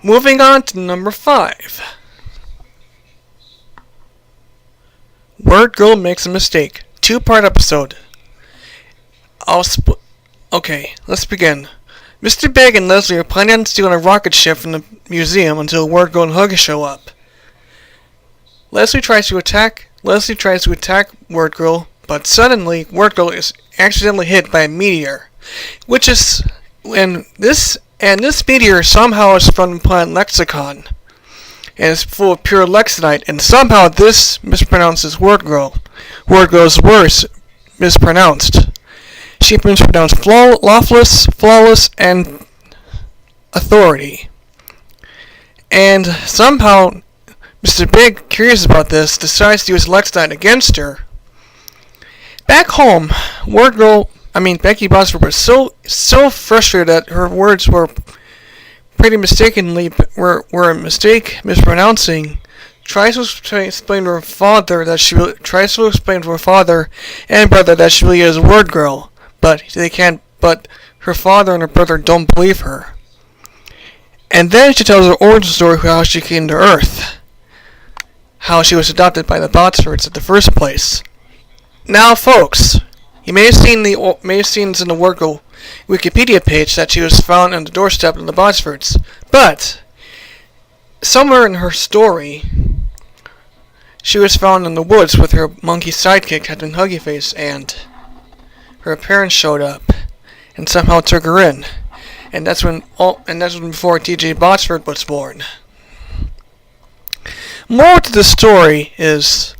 Moving on to number 5. Wordgirl makes a mistake. 2-part episode. Okay, let's begin. Mr. Big and Leslie are planning on stealing a rocket ship from the museum until Wordgirl and Huggy show up. Leslie tries to attack Wordgirl, but suddenly Wordgirl is accidentally hit by a meteor, this meteor somehow is from the planet Lexicon, and is full of pure Lexinite, and somehow this mispronounces Wordgirl. Wordgirl's words mispronounced. She mispronounced lawless, flawless, and authority. And somehow, Mr. Big, curious about this, decides to use Lexinite against her. Back home, Becky Botsford was so frustrated that her words were pretty were a mistake mispronouncing. Tries to explain to her father and brother that she really is a Wordgirl, but they can't. But her father and her brother don't believe her. And then she tells her origin story of how she came to Earth, how she was adopted by the Botsfords in the first place. Now, folks, you may have seen this in the Wordgirl Wikipedia page that she was found on the doorstep of the Botsfords, but somewhere in her story, she was found in the woods with her monkey sidekick, Captain Huggy Face, and her parents showed up and somehow took her in, and that's when before T.J. Botsford was born. More to the story is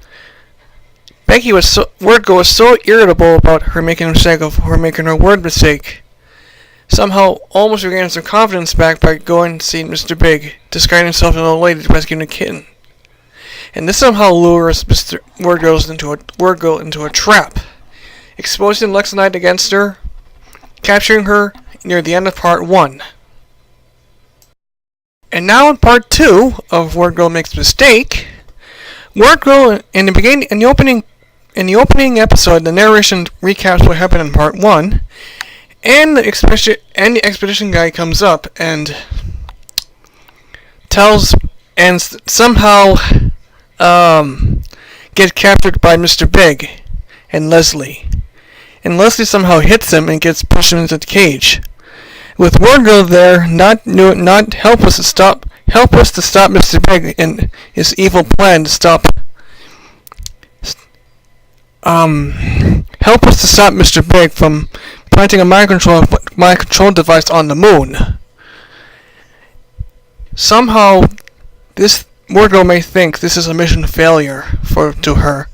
Wordgirl was so irritable about her making her word mistake. Somehow almost regains her confidence back by going to see Mr. Big, disguising himself as an old lady rescuing a kitten. And this somehow lures Wordgirl into a trap, exposing Lexinite against her, capturing her near the end of part 1. And now in part 2 of Wordgirl Makes a Mistake, Wordgirl in the opening episode, the narration recaps what happened in part 1, and the expedition guy comes up and somehow gets captured by Mr. Big and Leslie. And Leslie somehow hits him and gets pushed into the cage, with Wordgirl there not helpless to stop Mr. Big in his evil plan to stop Mr. Big from planting a mind control device on the moon. Somehow, this Wordgirl may think this is a mission failure to her,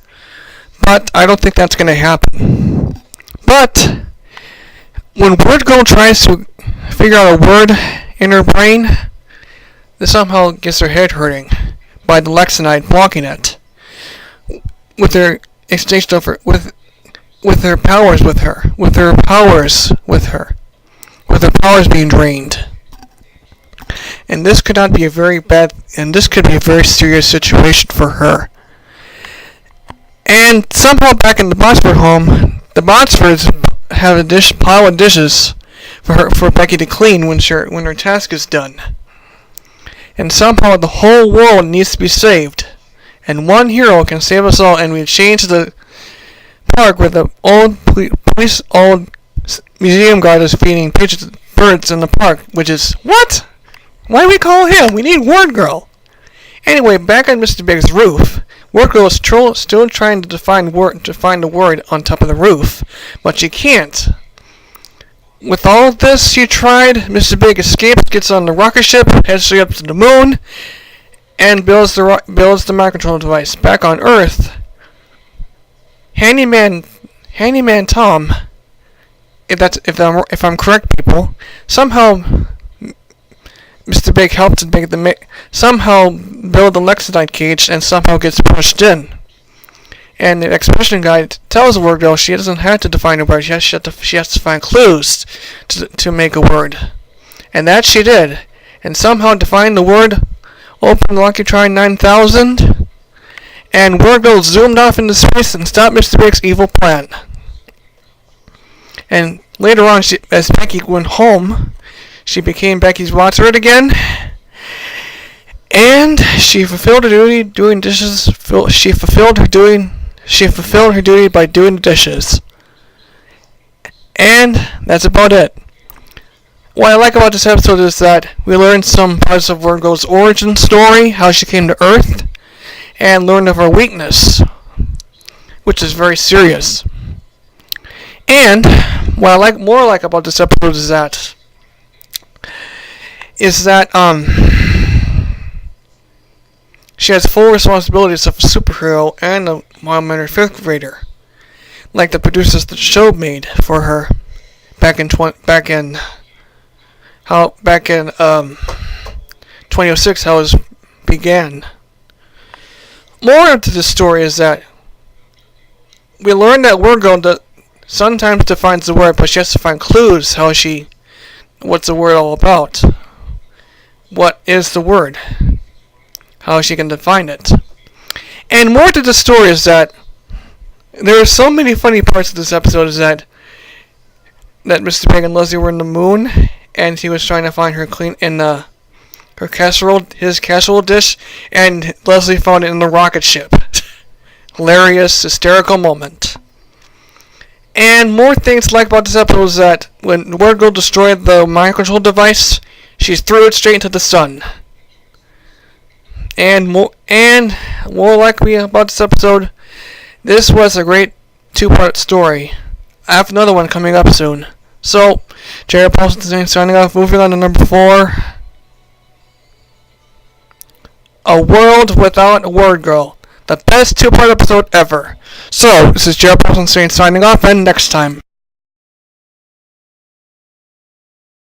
but I don't think that's going to happen. But when Wordgirl tries to figure out a word in her brain, this somehow gets her head hurting by the Lexinite blocking it, with their exchange over with her powers being drained. And this could be a very serious situation for her. And somehow back in the Botsford home, the Botsfords have a pile of dishes for Becky to clean when her task is done. And somehow the whole world needs to be saved. And one hero can save us all, and we change the park where the old museum guard is feeding birds in the park, which is, what? Why do we call him? We need Wordgirl. Anyway, back on Mr. Big's roof, Wordgirl is still trying to find the word on top of the roof, but she can't. With all of this she tried, Mr. Big escapes, gets on the rocket ship, heads straight up to the moon, and builds the mind control device. Back on Earth, Handyman Tom, if I'm correct, people, somehow Mr. Big helps somehow build the Lexinite cage and somehow gets pushed in. And the expedition guide tells Wordgirl she doesn't have to define a word, she has to find clues to make a word. And that she did. And somehow defined the word, opened Lucky Try 9000, and Wordgirl zoomed off into space and stopped Mr. Big's evil plan. And later on, as Becky went home, she became Becky's Botsford again, And she fulfilled her duty doing dishes. She fulfilled her duty by doing the dishes. And that's about it. What I like about this episode is that we learned some parts of Wordgirl's origin story, how she came to Earth, and learned of her weakness, which is very serious. And what I like about this episode is that she has full responsibilities of a superhero and a mild-mannered fifth grader, like the producers of the show made for her back in 2006, how it began. More into this story is that we learned that Wordgirl sometimes defines the word, but she has to find clues. What's the word all about? What is the word? How she can define it. And more to the story is that there are so many funny parts of this episode. Is that Mr. Pig and Leslie were in the moon, and he was trying to find her his casserole dish, and Leslie found it in the rocket ship. Hilarious, hysterical moment. And more things to like about this episode is that when Wordgirl destroyed the mind control device, she threw it straight into the sun. And more likely about this episode, this was a great 2-part story. I have another one coming up soon. So, Jerry Paulson signing off, moving on to number 4. A World Without Wordgirl. The best 2-part episode ever. So, this is Jerry Paulson signing off, and next time.